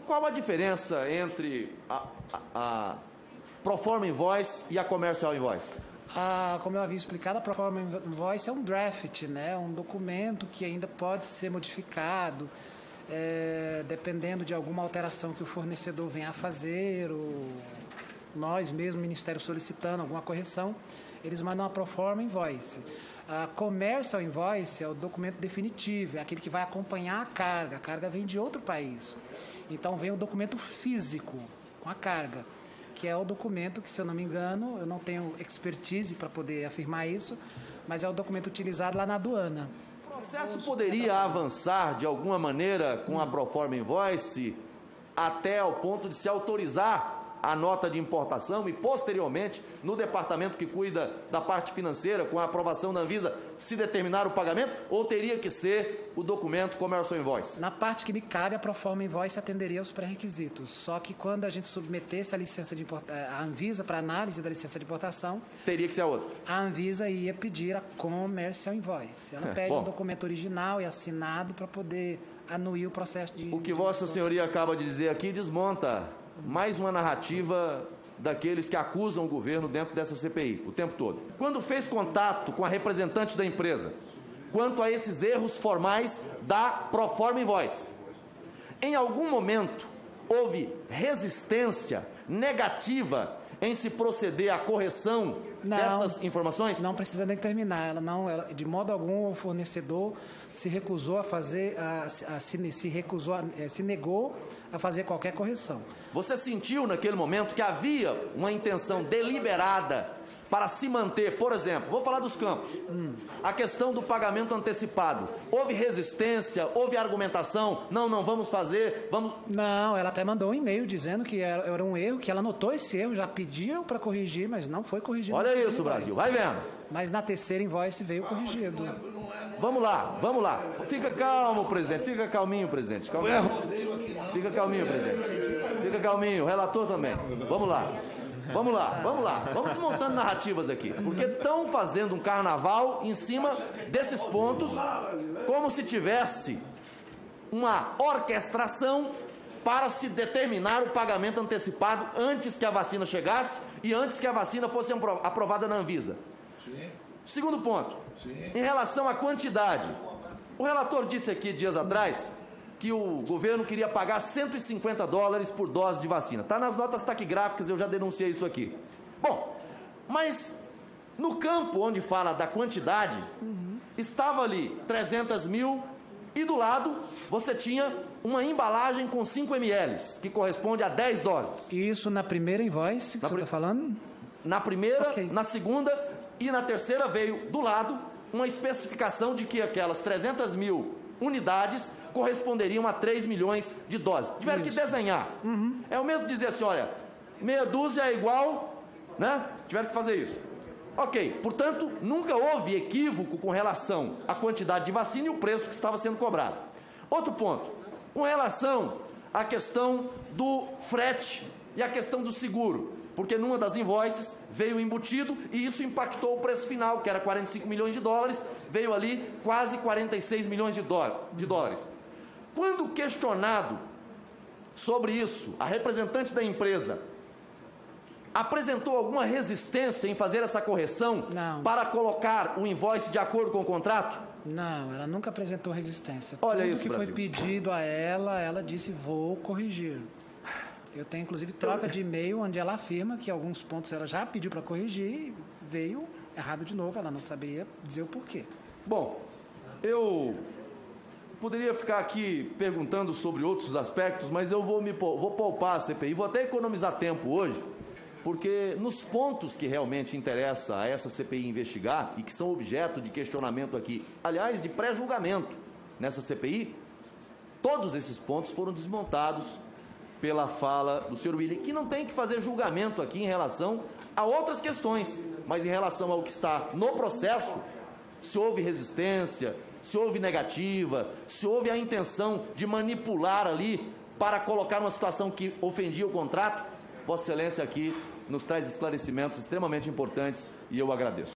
Qual a diferença entre a Proforma Invoice e a Commercial Invoice? Como eu havia explicado, a Proforma Invoice é um draft, né? Um documento que ainda pode ser modificado, dependendo de alguma alteração que o fornecedor venha a fazer, ou nós mesmo, o Ministério, solicitando alguma correção, eles mandam a Proforma Invoice. A Commercial Invoice é o documento definitivo, é aquele que vai acompanhar a carga vem de outro país. Então vem o documento físico com a carga, que é o documento que, se eu não me engano, eu não tenho expertise para poder afirmar isso, mas é o documento utilizado lá na aduana. O processo poderia avançar de alguma maneira com a Proforma Invoice até ao ponto de se autorizar a nota de importação e, posteriormente, no departamento que cuida da parte financeira, com a aprovação da Anvisa, se determinar o pagamento, ou teria que ser o documento Commercial Invoice? Na parte que me cabe, a Proforma Invoice atenderia aos pré-requisitos. Só que quando a gente submetesse a licença de a Anvisa para análise da licença de importação, teria que ser a outra. A Anvisa ia pedir a Commercial Invoice. Ela pede um documento original e assinado para poder anuir o processo de... O que Vossa Senhoria acaba de dizer aqui desmonta mais uma narrativa daqueles que acusam o governo dentro dessa CPI, o tempo todo. Quando fez contato com a representante da empresa, quanto a esses erros formais da Proforma Invoice, em algum momento houve resistência negativa em se proceder à correção dessas informações? Não precisa nem terminar. De modo algum, o fornecedor se recusou a fazer, se negou a fazer qualquer correção. Você sentiu naquele momento que havia uma intenção deliberada para se manter, por exemplo, vou falar dos campos, a questão do pagamento antecipado. Houve resistência, houve argumentação, não vamos fazer, vamos... Não, ela até mandou um e-mail dizendo que era um erro, que ela notou esse erro, já pediu para corrigir, mas não foi corrigido. Olha isso, Brasil, vai vendo. Mas na terceira invoice veio corrigido. Vamos lá. Fica calmo, presidente, fica calminho, presidente. Fica calminho, presidente. Fica calminho, o relator também. Vamos lá. Vamos montando narrativas aqui, porque estão fazendo um carnaval em cima desses pontos, como se tivesse uma orquestração para se determinar o pagamento antecipado antes que a vacina chegasse e antes que a vacina fosse aprovada na Anvisa. Segundo ponto, em relação à quantidade, o relator disse aqui dias atrás que o governo queria pagar $150 por dose de vacina. Está nas notas taquigráficas, eu já denunciei isso aqui. Bom, mas no campo onde fala da quantidade, estava ali 300 mil e do lado você tinha uma embalagem com 5 ml, que corresponde a 10 doses. Isso na primeira invoice que você está falando? Na primeira, na segunda e na terceira veio do lado uma especificação de que aquelas 300 mil unidades corresponderiam a 3 milhões de doses. Tiveram que desenhar. É o mesmo dizer assim, olha, meia dúzia é igual, né? Tiveram que fazer isso. Ok, portanto, nunca houve equívoco com relação à quantidade de vacina e o preço que estava sendo cobrado. Outro ponto, com relação à questão do frete e a questão do seguro, porque numa das invoices veio embutido e isso impactou o preço final, que era 45 milhões de dólares, veio ali quase 46 milhões de dólares. Quando questionado sobre isso, a representante da empresa apresentou alguma resistência em fazer essa correção para colocar o invoice de acordo com o contrato? Não, ela nunca apresentou resistência. Olha Tudo isso, que Brasil. foi pedido a ela disse, vou corrigir. Eu tenho, inclusive, troca de e-mail onde ela afirma que alguns pontos ela já pediu para corrigir e veio errado de novo, ela não sabia dizer o porquê. Bom, eu poderia ficar aqui perguntando sobre outros aspectos, mas eu vou poupar a CPI, vou até economizar tempo hoje, porque nos pontos que realmente interessa a essa CPI investigar e que são objeto de questionamento aqui, aliás, de pré-julgamento nessa CPI, todos esses pontos foram desmontados pela fala do senhor William, que não tem que fazer julgamento aqui em relação a outras questões, mas em relação ao que está no processo, se houve resistência, se houve negativa, se houve a intenção de manipular ali para colocar uma situação que ofendia o contrato, Vossa Excelência aqui nos traz esclarecimentos extremamente importantes e eu agradeço.